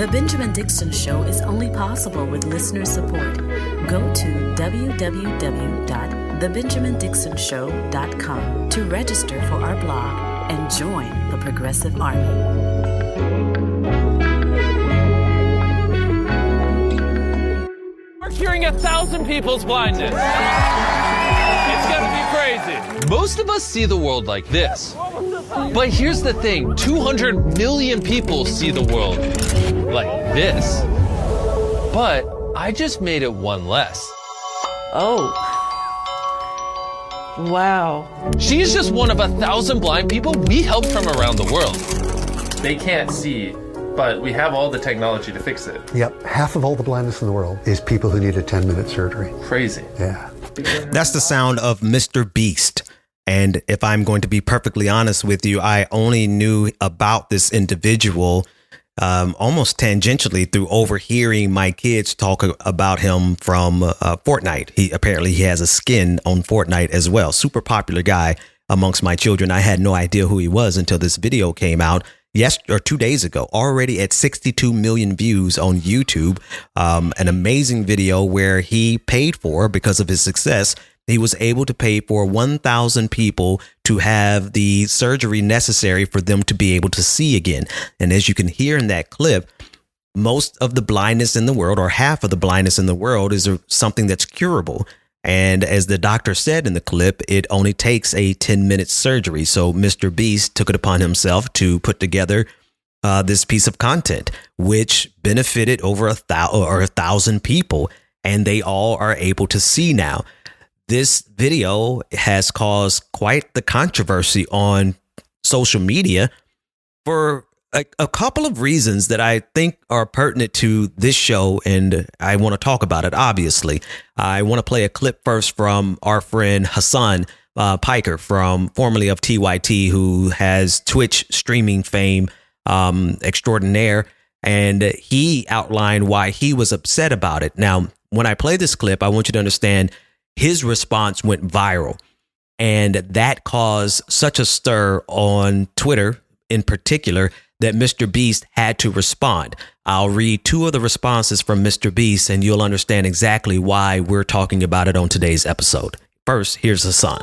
The Benjamin Dixon Show is only possible with listener support. Go to www.thebenjamindixonshow.com to register for our blog and join the Progressive Army. We're curing 1,000 people's blindness. It's gonna be crazy. Most of us see the world like this. But here's the thing, 200 million people see the world like this. But I just made it one less. Oh. Wow. She's just one of 1,000 blind people we helped from around the world. They can't see, but we have all the technology to fix it. Yep, half of all the blindness in the world is people who need a 10-minute surgery. Crazy. Yeah. That's the sound of MrBeast. And if I'm going to be perfectly honest with you, I only knew about this individual almost tangentially through overhearing my kids talk about him from Fortnite. He has a skin on Fortnite as well. Super popular guy amongst my children. I had no idea who he was until this video came out 2 days ago, already at 62 million views on YouTube. An amazing video where he paid for, because of his success, he was able to pay for 1,000 people to have the surgery necessary for them to be able to see again. And as you can hear in that clip, most of the blindness in the world, or half of the blindness in the world, is something that's curable. And as the doctor said in the clip, it only takes a 10-minute surgery. So MrBeast took it upon himself to put together this piece of content, which benefited over 1,000 people, and they all are able to see now. This video has caused quite the controversy on social media for a couple of reasons that I think are pertinent to this show, and I want to talk about it, obviously. I want to play a clip first from our friend Hassan Piker, formerly of TYT, who has Twitch streaming fame extraordinaire, and he outlined why he was upset about it. Now, when I play this clip, I want you to understand his response went viral, and that caused such a stir on Twitter in particular that MrBeast had to respond. I'll read 2 of the responses from MrBeast, and you'll understand exactly why we're talking about it on today's episode. First, here's Hassan.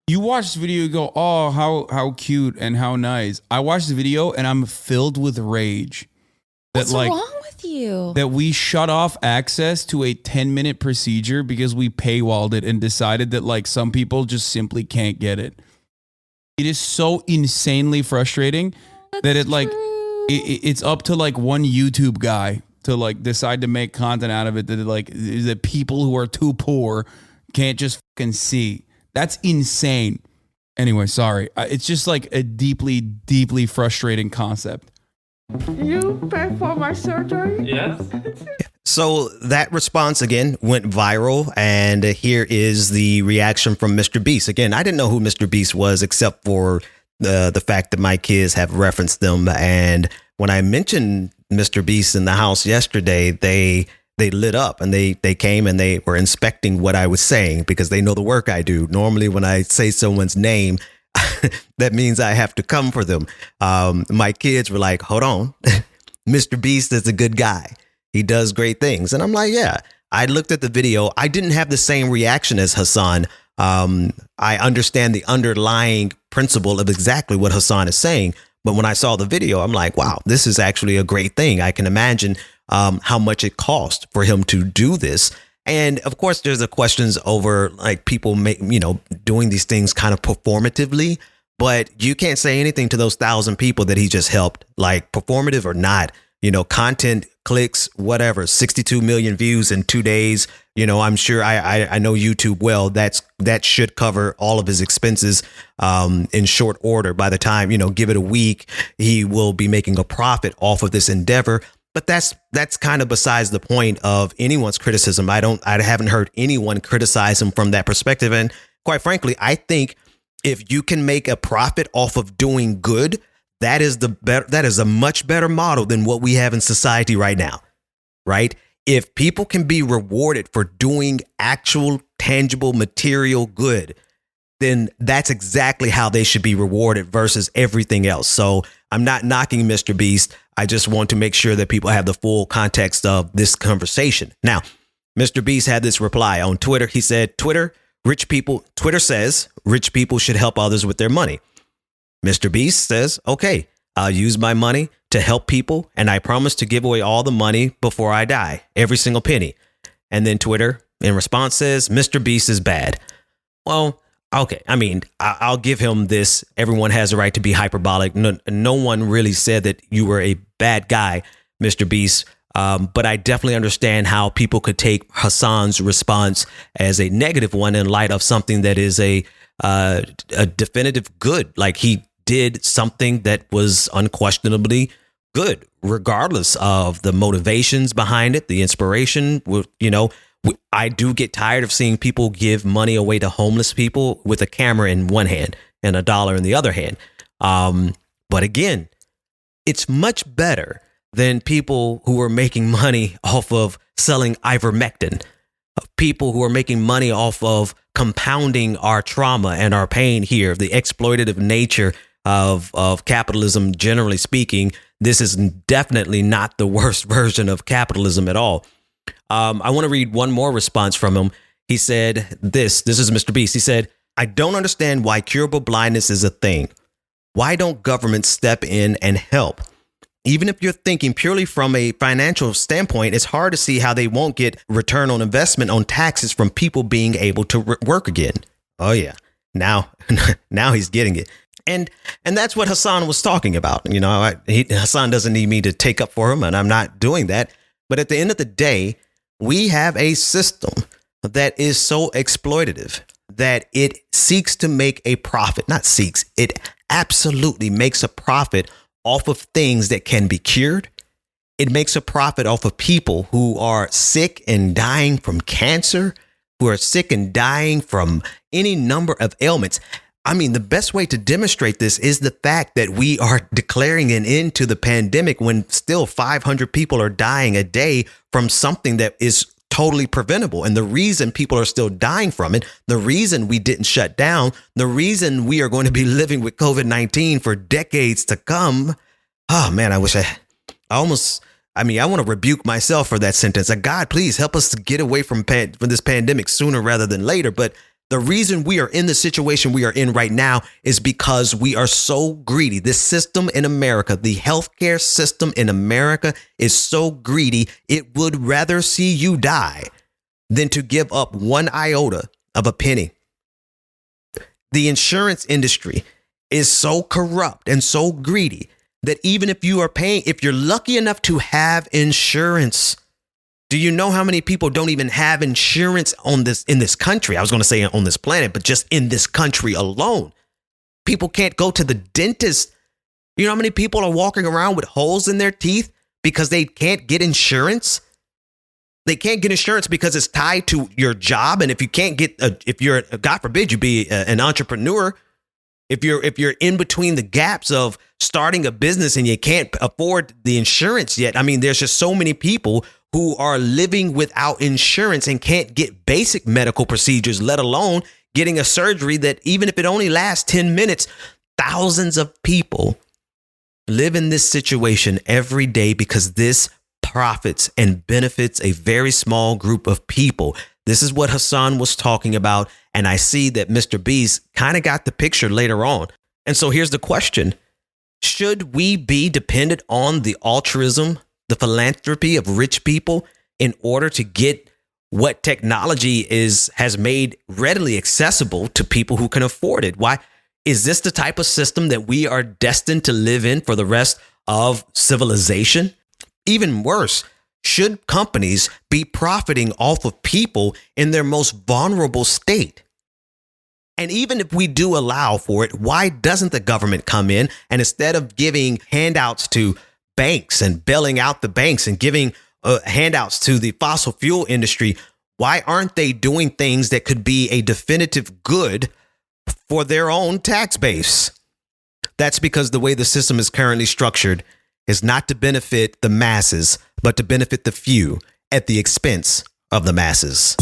You watch the video, you go, oh, how cute and how nice. I watched the video and I'm filled with rage. What's wrong with you? That we shut off access to a 10-minute procedure because we paywalled it and decided that some people just simply can't get it. It is so insanely frustrating that it's up to one YouTube guy to decide to make content out of it that people who are too poor can't just fucking see. That's insane. Anyway, sorry. It's just a deeply, deeply frustrating concept. You pay for my surgery? Yes. So that response again went viral, and here is the reaction from MrBeast. Again, I didn't know who MrBeast was except for the fact that my kids have referenced them. And when I mentioned MrBeast in the house yesterday, they lit up, and they came and they were inspecting what I was saying, because they know the work I do. Normally, when I say someone's name, that means I have to come for them. My kids were like, hold on, MrBeast is a good guy. He does great things. And I'm like, yeah. I looked at the video. I didn't have the same reaction as Hassan. I understand the underlying principle of exactly what Hassan is saying. But when I saw the video, I'm like, wow, this is actually a great thing. I can imagine how much it cost for him to do this. And of course, there's the questions over people doing these things kind of performatively, but you can't say anything to those 1,000 people that he just helped, performative or not, content, clicks, whatever, 62 million views in 2 days. I'm sure I know YouTube well. That should cover all of his expenses in short order. By the time, give it a week, he will be making a profit off of this endeavor. But that's kind of besides the point of anyone's criticism. I haven't heard anyone criticize him from that perspective. And quite frankly, I think if you can make a profit off of doing good, that is a much better model than what we have in society right now. Right? If people can be rewarded for doing actual tangible material good, then that's exactly how they should be rewarded versus everything else. So I'm not knocking Mr. Beast. I just want to make sure that people have the full context of this conversation. Now, Mr. Beast had this reply on Twitter. He said, Twitter says rich people should help others with their money. Mr. Beast says, okay, I'll use my money to help people, and I promise to give away all the money before I die, every single penny. And then Twitter, in response, says, Mr. Beast is bad. Well, okay, I mean, I'll give him this. Everyone has a right to be hyperbolic. No one really said that you were a bad guy, Mr. Beast. But I definitely understand how people could take Hassan's response as a negative one in light of something that is a definitive good. Like, he did something that was unquestionably good, regardless of the motivations behind it, the inspiration. You know, I do get tired of seeing people give money away to homeless people with a camera in one hand and $1 in the other hand. But again, it's much better than people who are making money off of selling ivermectin, people who are making money off of compounding our trauma and our pain here, the exploitative nature of capitalism. Generally speaking, this is definitely not the worst version of capitalism at all. I want to read one more response from him. He said this is Mr. Beast. He said, I don't understand why curable blindness is a thing. Why don't governments step in and help? Even if you're thinking purely from a financial standpoint, it's hard to see how they won't get return on investment on taxes from people being able to work again. Oh, yeah. Now he's getting it. And that's what Hassan was talking about. You know, Hassan doesn't need me to take up for him, and I'm not doing that. But at the end of the day, we have a system that is so exploitative that it seeks to make a profit. Not seeks, it absolutely makes a profit off of things that can be cured. It makes a profit off of people who are sick and dying from cancer, who are sick and dying from any number of ailments. I mean, the best way to demonstrate this is the fact that we are declaring an end to the pandemic when still 500 people are dying a day from something that is totally preventable. And the reason people are still dying from it, the reason we didn't shut down, the reason we are going to be living with COVID-19 for decades to come. Oh, man, I want to rebuke myself for that sentence. God, please help us to get away from this pandemic sooner rather than later. But the reason we are in the situation we are in right now is because we are so greedy. This system in America, the healthcare system in America, is so greedy. It would rather see you die than to give up one iota of a penny. The insurance industry is so corrupt and so greedy that even if you are paying, if you're lucky enough to have insurance, do you know how many people don't even have insurance in this country? I was going to say on this planet, but just in this country alone. People can't go to the dentist. You know how many people are walking around with holes in their teeth because they can't get insurance? They can't get insurance because it's tied to your job. And if you can't get, if you're, God forbid, you be an entrepreneur, if you're in between the gaps of starting a business and you can't afford the insurance yet. I mean, there's just so many people who are living without insurance and can't get basic medical procedures, let alone getting a surgery that even if it only lasts 10 minutes, thousands of people live in this situation every day because this profits and benefits a very small group of people. This is what Hassan was talking about. And I see that Mr. Beast kind of got the picture later on. And so here's the question. Should we be dependent on the altruism, the philanthropy of rich people in order to get what technology has made readily accessible to people who can afford it? Why is this the type of system that we are destined to live in for the rest of civilization? Even worse, should companies be profiting off of people in their most vulnerable state? And even if we do allow for it, why doesn't the government come in and instead of giving handouts to banks and bailing out the banks and giving handouts to the fossil fuel industry, why aren't they doing things that could be a definitive good for their own tax base? That's because the way the system is currently structured is not to benefit the masses, but to benefit the few at the expense of the masses.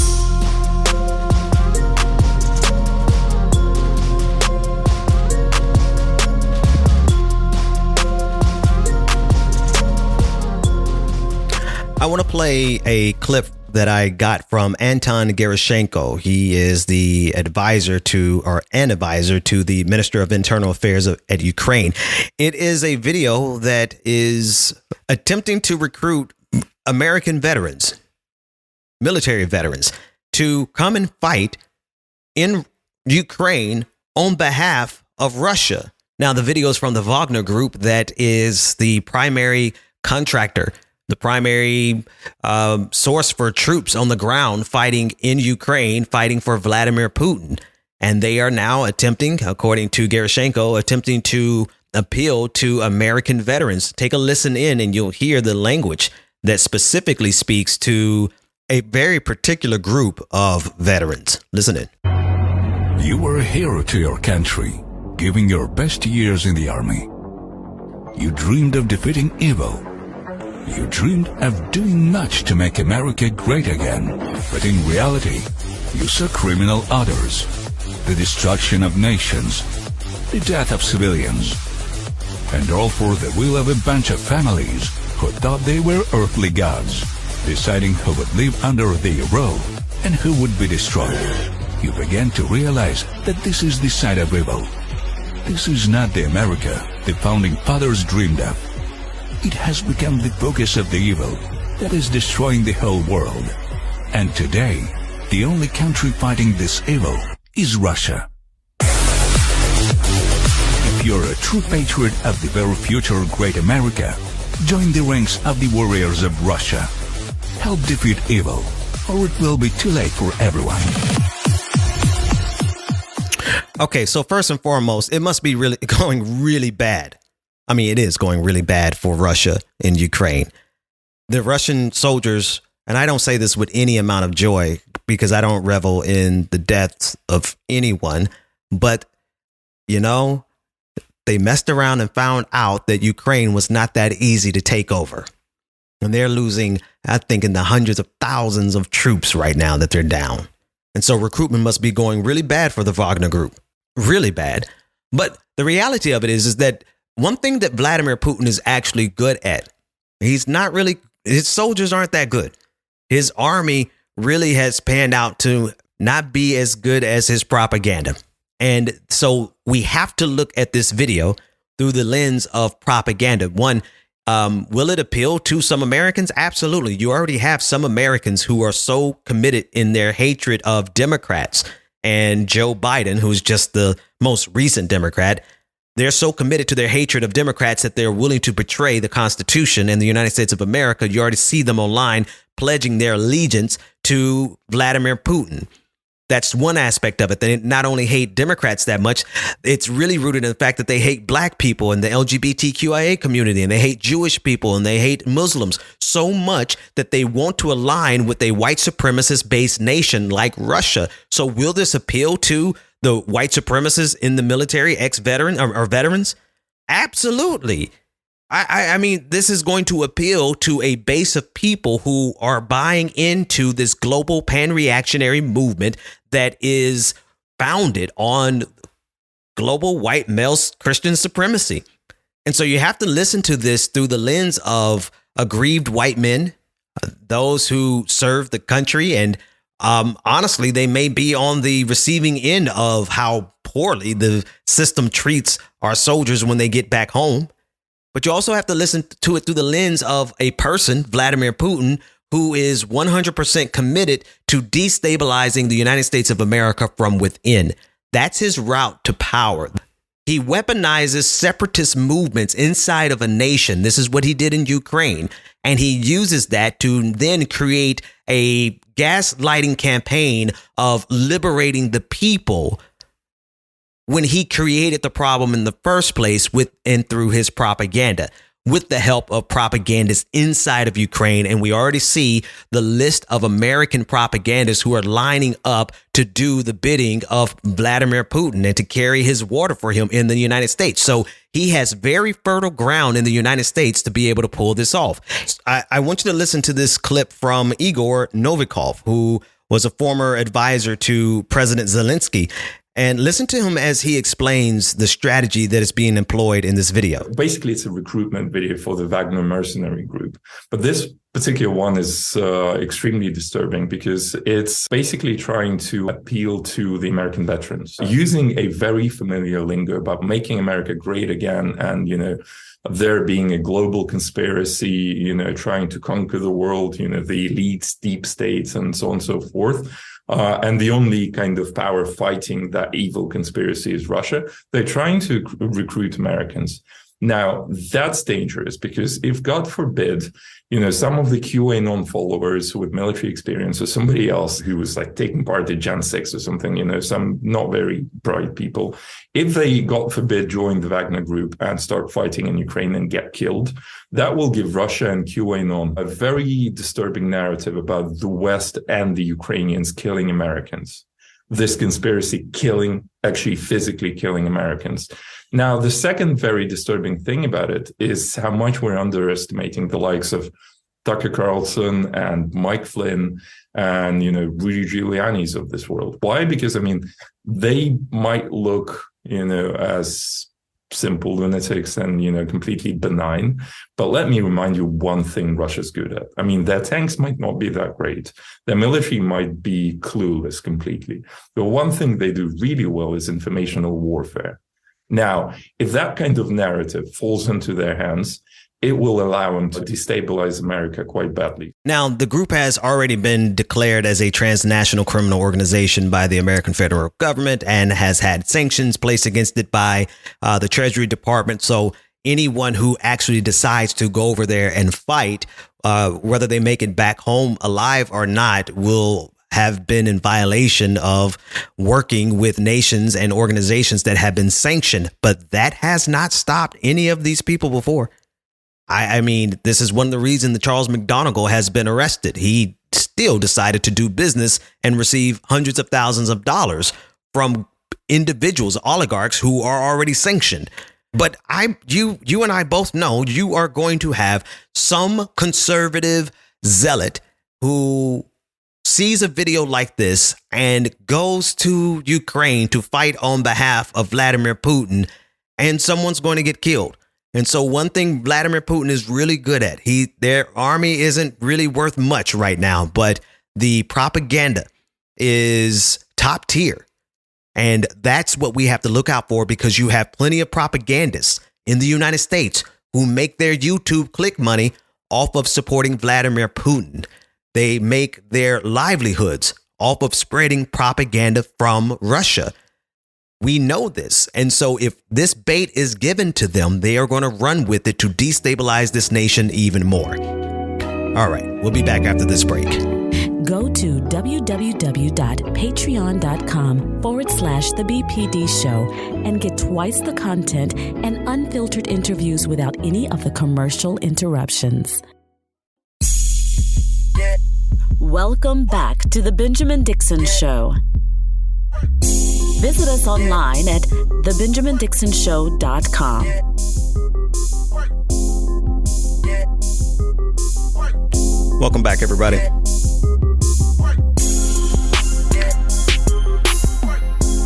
I want to play a clip that I got from Anton Gerashenko. He is the advisor to the Minister of Internal Affairs at Ukraine. It is a video that is attempting to recruit American veterans, military veterans, to come and fight in Ukraine on behalf of Russia. Now, the video is from the Wagner-group, that is the primary contractor, the primary source for troops on the ground fighting in Ukraine, fighting for Vladimir Putin. And they are now attempting, according to Gerashenko, attempting to appeal to American veterans. Take a listen in and you'll hear the language that specifically speaks to a very particular group of veterans. Listen in. You were a hero to your country, giving your best years in the army. You dreamed of defeating evil. You dreamed of doing much to make America great again. But in reality, you saw criminal orders, the destruction of nations, the death of civilians, and all for the will of a bunch of families who thought they were earthly gods, deciding who would live under their rule and who would be destroyed. You began to realize that this is the side of evil. This is not the America the founding fathers dreamed of. It has become the focus of the evil that is destroying the whole world. And today, the only country fighting this evil is Russia. If you're a true patriot of the very future great America, join the ranks of the warriors of Russia. Help defeat evil, or it will be too late for everyone. Okay, so first and foremost, it must be really going really bad. I mean, it is going really bad for Russia in Ukraine. The Russian soldiers, and I don't say this with any amount of joy because I don't revel in the deaths of anyone, but, you know, they messed around and found out that Ukraine was not that easy to take over. And they're losing, I think, in the hundreds of thousands of troops right now that they're down. And so recruitment must be going really bad for the Wagner Group, really bad. But the reality of it is that one thing that Vladimir Putin is actually good at, his soldiers aren't that good. His army really has panned out to not be as good as his propaganda. And so we have to look at this video through the lens of propaganda. One, will it appeal to some Americans? Absolutely. You already have some Americans who are so committed in their hatred of Democrats and Joe Biden, who's just the most recent Democrat. They're so committed to their hatred of Democrats that they're willing to betray the Constitution and the United States of America. You already see them online pledging their allegiance to Vladimir Putin. That's one aspect of it. They not only hate Democrats that much, it's really rooted in the fact that they hate black people and the LGBTQIA community, and they hate Jewish people and they hate Muslims so much that they want to align with a white supremacist based nation like Russia. So will this appeal to the white supremacists in the military, ex-veteran or veterans? Absolutely. I mean, this is going to appeal to a base of people who are buying into this global pan-reactionary movement that is founded on global white male Christian supremacy. And so you have to listen to this through the lens of aggrieved white men, those who serve the country, and honestly, they may be on the receiving end of how poorly the system treats our soldiers when they get back home. But you also have to listen to it through the lens of a person, Vladimir Putin, who is 100% committed to destabilizing the United States of America from within. That's his route to power. He weaponizes separatist movements inside of a nation. This is what he did in Ukraine. And he uses that to then create a gaslighting campaign of liberating the people when he created the problem in the first place with and through his propaganda, with the help of propagandists inside of Ukraine. And we already see the list of American propagandists who are lining up to do the bidding of Vladimir Putin and to carry his water for him in the United States. So he has very fertile ground in the United States to be able to pull this off. I want you to listen to this clip from Igor Novikov, who was a former advisor to President Zelensky. And listen to him as he explains the strategy that is being employed in this video. Basically, it's a recruitment video for the Wagner mercenary group. But this particular one is extremely disturbing because it's basically trying to appeal to the American veterans using a very familiar lingo about making America great again and, there being a global conspiracy, trying to conquer the world, the elites, deep states, and so on and so forth. And the only kind of power fighting that evil conspiracy is Russia. They're trying to recruit Americans. Now, that's dangerous because if, God forbid, some of the QAnon followers with military experience or somebody else who was like taking part in Jan 6 or something, some not very bright people, if they, God forbid, join the Wagner group and start fighting in Ukraine and get killed, that will give Russia and QAnon a very disturbing narrative about the West and the Ukrainians killing Americans. This conspiracy actually physically killing Americans. Now, the second very disturbing thing about it is how much we're underestimating the likes of Tucker Carlson and Mike Flynn and, Rudy Giuliani's of this world. Why? Because, they might look, as simple lunatics and, completely benign. But let me remind you one thing Russia's good at. Their tanks might not be that great. Their military might be clueless completely. But one thing they do really well is informational warfare. Now, if that kind of narrative falls into their hands, it will allow them to destabilize America quite badly. Now, the group has already been declared as a transnational criminal organization by the American federal government and has had sanctions placed against it by the Treasury Department. So anyone who actually decides to go over there and fight, whether they make it back home alive or not, will have been in violation of working with nations and organizations that have been sanctioned. But that has not stopped any of these people before. This is one of the reasons that Charles McDonegal has been arrested. He still decided to do business and receive hundreds of thousands of dollars from individuals, oligarchs who are already sanctioned. But you and I both know you are going to have some conservative zealot who sees a video like this and goes to Ukraine to fight on behalf of Vladimir Putin, and someone's going to get killed. And so one thing Vladimir Putin is really good at, their army isn't really worth much right now, but the propaganda is top tier. And that's what we have to look out for, because you have plenty of propagandists in the United States who make their YouTube click money off of supporting Vladimir Putin. They make their livelihoods off of spreading propaganda from Russia. We know this. And so if this bait is given to them, they are going to run with it to destabilize this nation even more. All right, we'll be back after this break. Go to www.patreon.com/The BPD Show and get twice the content and unfiltered interviews without any of the commercial interruptions. Welcome back to The Benjamin Dixon Show. Visit us online at thebenjamindixonshow.com. Welcome back, everybody.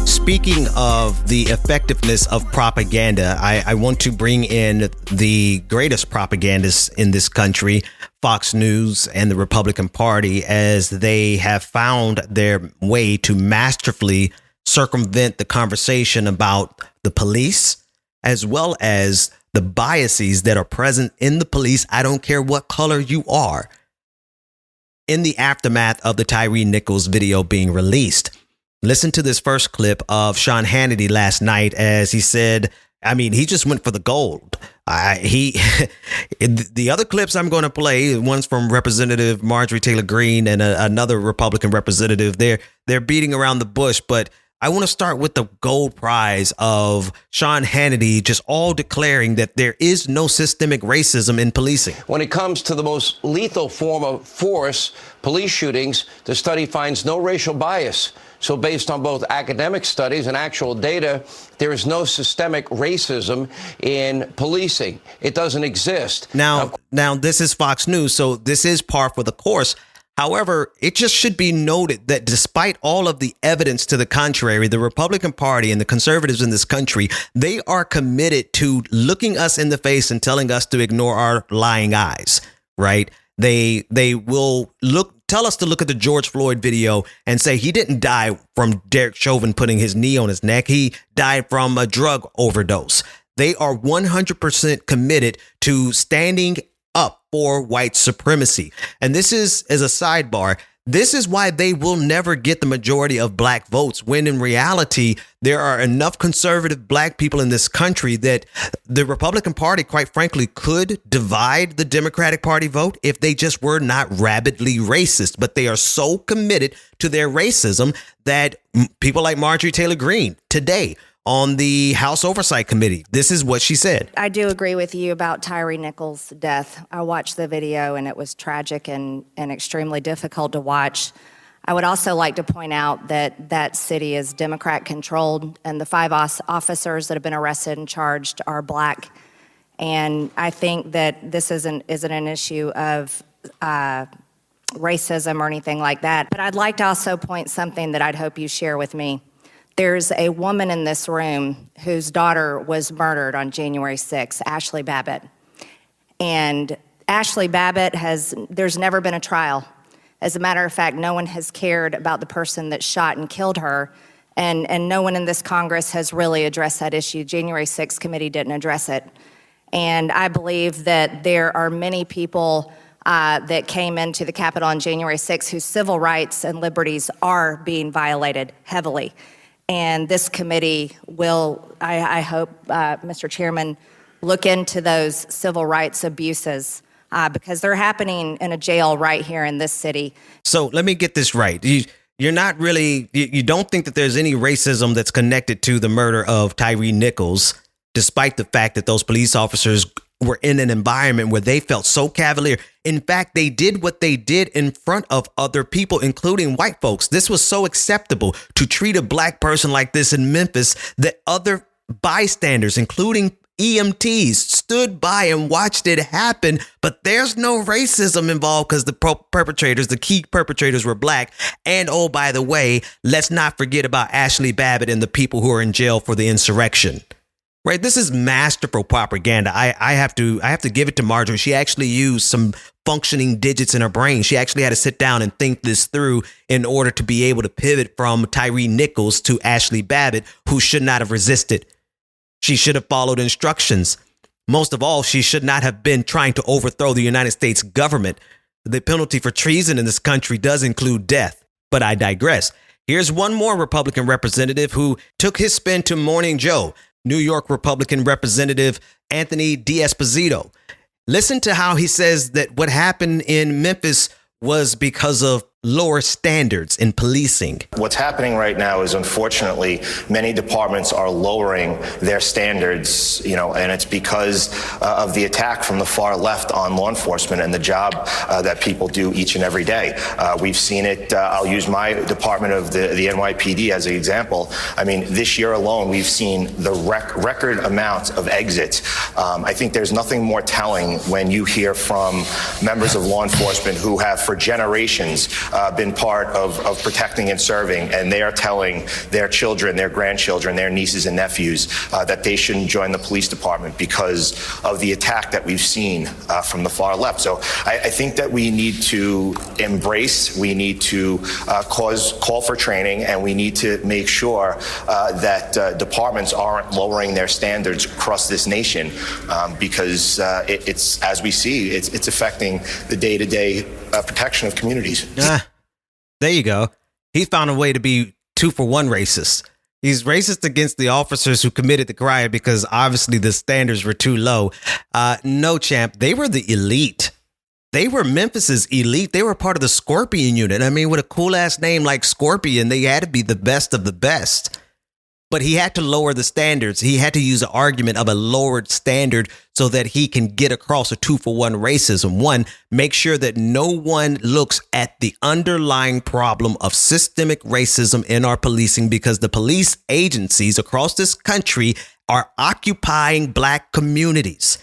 Speaking of the effectiveness of propaganda, I want to bring in the greatest propagandists in this country, Fox News and the Republican Party, as they have found their way to masterfully circumvent the conversation about the police, as well as the biases that are present in the police. I don't care what color you are. In the aftermath of the Tyre Nichols video being released, listen to this first clip of Sean Hannity last night as he said, he just went for the gold. The other clips I'm going to play, one's from Representative Marjorie Taylor Greene and another Republican representative. They're beating around the bush, but I want to start with the gold prize of Sean Hannity just all declaring that there is no systemic racism in policing. When it comes to the most lethal form of force, police shootings, the study finds no racial bias. So based on both academic studies and actual data, there is no systemic racism in policing. It doesn't exist. Now, this is Fox News, so this is par for the course. However, it just should be noted that despite all of the evidence to the contrary, the Republican Party and the conservatives in this country, they are committed to looking us in the face and telling us to ignore our lying eyes, right? They will tell us to look at the George Floyd video and say he didn't die from Derek Chauvin putting his knee on his neck. He died from a drug overdose. They are 100% committed to standing up for white supremacy. And this is, as a sidebar, this is why they will never get the majority of black votes, when in reality, there are enough conservative black people in this country that the Republican Party, quite frankly, could divide the Democratic Party vote if they just were not rabidly racist. But they are so committed to their racism that people like Marjorie Taylor Greene today on the House Oversight Committee, this is what she said. I do agree with you about Tyre Nichols' death. I watched the video and it was tragic and extremely difficult to watch. I would also like to point out that that city is Democrat controlled and the 5 officers that have been arrested and charged are black. And I think that this isn't an issue of racism or anything like that. But I'd like to also point something that I'd hope you share with me. There's a woman in this room whose daughter was murdered on January 6th, Ashley Babbitt. And Ashley Babbitt there's never been a trial. As a matter of fact, no one has cared about the person that shot and killed her. And no one in this Congress has really addressed that issue. January 6th committee didn't address it. And I believe that there are many people that came into the Capitol on January 6th whose civil rights and liberties are being violated heavily. And this committee will, I hope, Mr. Chairman, look into those civil rights abuses because they're happening in a jail right here in this city. So let me get this right. You're not really, you don't think that there's any racism that's connected to the murder of Tyre Nichols, despite the fact that those police officers were in an environment where they felt so cavalier. In fact, they did what they did in front of other people, including white folks. This was so acceptable to treat a black person like this in Memphis that other bystanders, including EMTs, stood by and watched it happen. But there's no racism involved because the key perpetrators were black. And oh, by the way, let's not forget about Ashley Babbitt and the people who are in jail for the insurrection. Right. This is masterful propaganda. I have to give it to Marjorie. She actually used some functioning digits in her brain. She actually had to sit down and think this through in order to be able to pivot from Tyre Nichols to Ashley Babbitt, who should not have resisted. She should have followed instructions. Most of all, she should not have been trying to overthrow the United States government. The penalty for treason in this country does include death. But I digress. Here's one more Republican representative who took his spin to Morning Joe. New York Republican Representative Anthony D'Esposito. Listen to how he says that what happened in Memphis was because of lower standards in policing. What's happening right now is, unfortunately, many departments are lowering their standards, and it's because of the attack from the far left on law enforcement and the job that people do each and every day. We've seen it. I'll use my department of the NYPD as an example. I mean, this year alone, we've seen the record amount of exits. I think there's nothing more telling when you hear from members of law enforcement who have for generations been part of protecting and serving, and they are telling their children, their grandchildren, their nieces and nephews that they shouldn't join the police department because of the attack that we've seen from the far left. So I think that we need to embrace, we need to call for training, and we need to make sure that departments aren't lowering their standards across this nation because it's, as we see, it's affecting the day-to-day protection of communities. There you go. He found a way to be 2-for-1 racist. He's racist against the officers who committed the crime because obviously the standards were too low. No, champ, they were the elite. They were Memphis's elite. They were part of the Scorpion unit. I mean, with a cool ass name like Scorpion, they had to be the best of the best. But he had to lower the standards. He had to use an argument of a lowered standard so that he can get across a 2-for-1 racism. One, make sure that no one looks at the underlying problem of systemic racism in our policing, because the police agencies across this country are occupying black communities.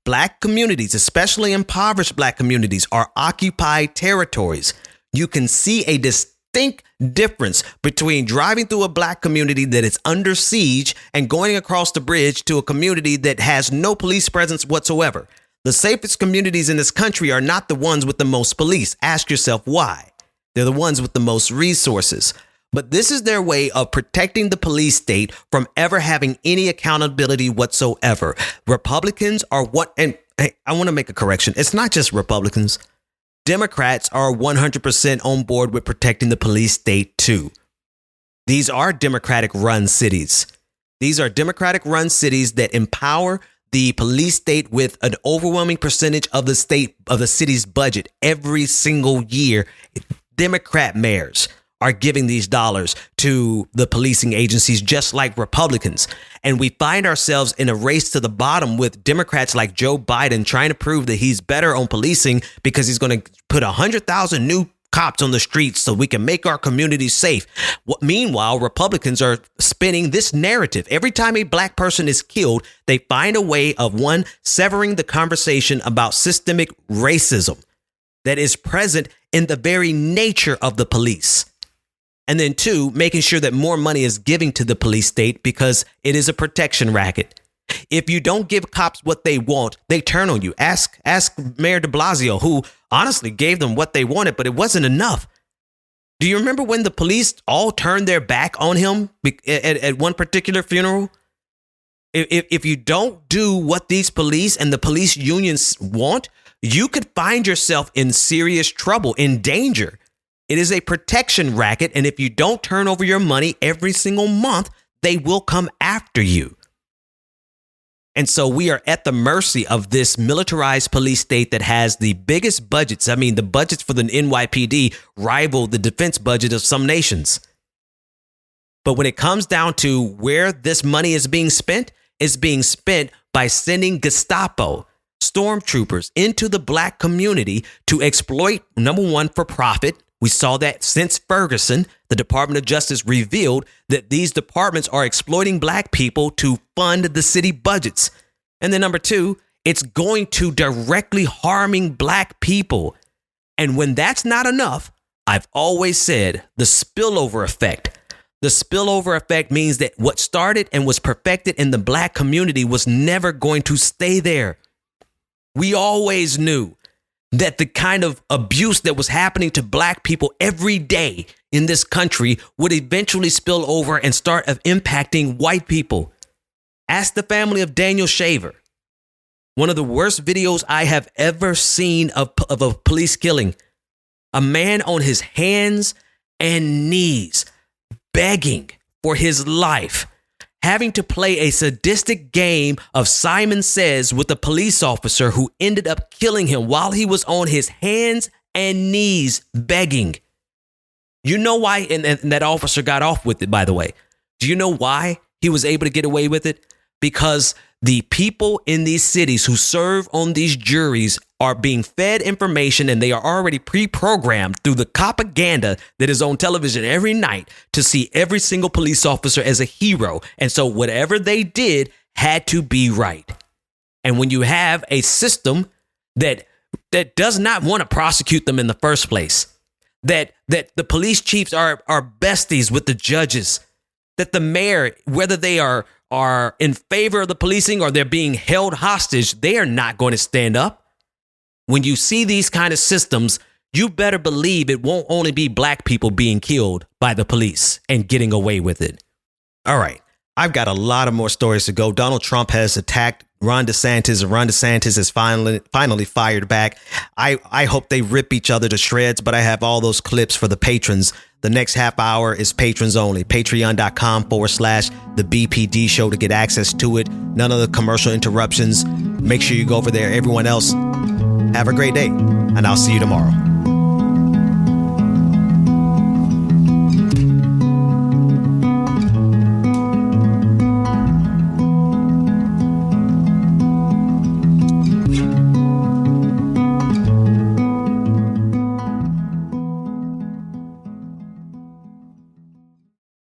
Black communities, especially impoverished black communities, are occupied territories. You can see a distinct difference between driving through a black community that is under siege and going across the bridge to a community that has no police presence whatsoever. The safest communities in this country are not the ones with the most police. Ask yourself why. They're the ones with the most resources. But this is their way of protecting the police state from ever having any accountability whatsoever. Republicans are and I want to make a correction. It's not just Republicans. Democrats are 100% on board with protecting the police state too. These are Democratic-run cities. These are Democratic-run cities that empower the police state with an overwhelming percentage of the city's budget every single year. Democrat mayors are giving these dollars to the policing agencies, just like Republicans. And we find ourselves in a race to the bottom with Democrats like Joe Biden trying to prove that he's better on policing because he's going to put 100,000 new cops on the streets so we can make our communities safe. Meanwhile, Republicans are spinning this narrative. Every time a black person is killed, they find a way of, one, severing the conversation about systemic racism that is present in the very nature of the police. And then two, making sure that more money is given to the police state because it is a protection racket. If you don't give cops what they want, they turn on you. Ask Mayor de Blasio, who honestly gave them what they wanted, but it wasn't enough. Do you remember when the police all turned their back on him at one particular funeral? If you don't do what these police and the police unions want, you could find yourself in serious trouble, in danger. It is a protection racket, and if you don't turn over your money every single month, they will come after you. And so we are at the mercy of this militarized police state that has the biggest budgets. I mean, the budgets for the NYPD rival the defense budget of some nations. But when it comes down to where this money is being spent, it's being spent by sending Gestapo stormtroopers into the black community to exploit, number one, for profit. We saw that since Ferguson, the Department of Justice revealed that these departments are exploiting black people to fund the city budgets. And then number two, it's going to directly harming black people. And when that's not enough, I've always said the spillover effect. The spillover effect means that what started and was perfected in the black community was never going to stay there. We always knew that the kind of abuse that was happening to black people every day in this country would eventually spill over and start impacting white people. Ask the family of Daniel Shaver. One of the worst videos I have ever seen of a police killing. A man on his hands and knees begging for his life, having to play a sadistic game of Simon Says with a police officer who ended up killing him while he was on his hands and knees begging. You know why? And that officer got off with it, by the way. Do you know why he was able to get away with it? Because the people in these cities who serve on these juries are being fed information, and they are already pre-programmed through the propaganda that is on television every night to see every single police officer as a hero. And so whatever they did had to be right. And when you have a system that does not want to prosecute them in the first place, that the police chiefs are besties with the judges, that the mayor, whether they are in favor of the policing or they're being held hostage, they are not going to stand up. When you see these kind of systems, you better believe it won't only be black people being killed by the police and getting away with it. All right. I've got a lot of more stories to go. Donald Trump has attacked Ron DeSantis, and Ron DeSantis has finally fired back. I hope they rip each other to shreds, but I have all those clips for the patrons. The next half hour is patrons only. Patreon.com/the BPD show to get access to it. None of the commercial interruptions. Make sure you go over there. Everyone else, have a great day, and I'll see you tomorrow.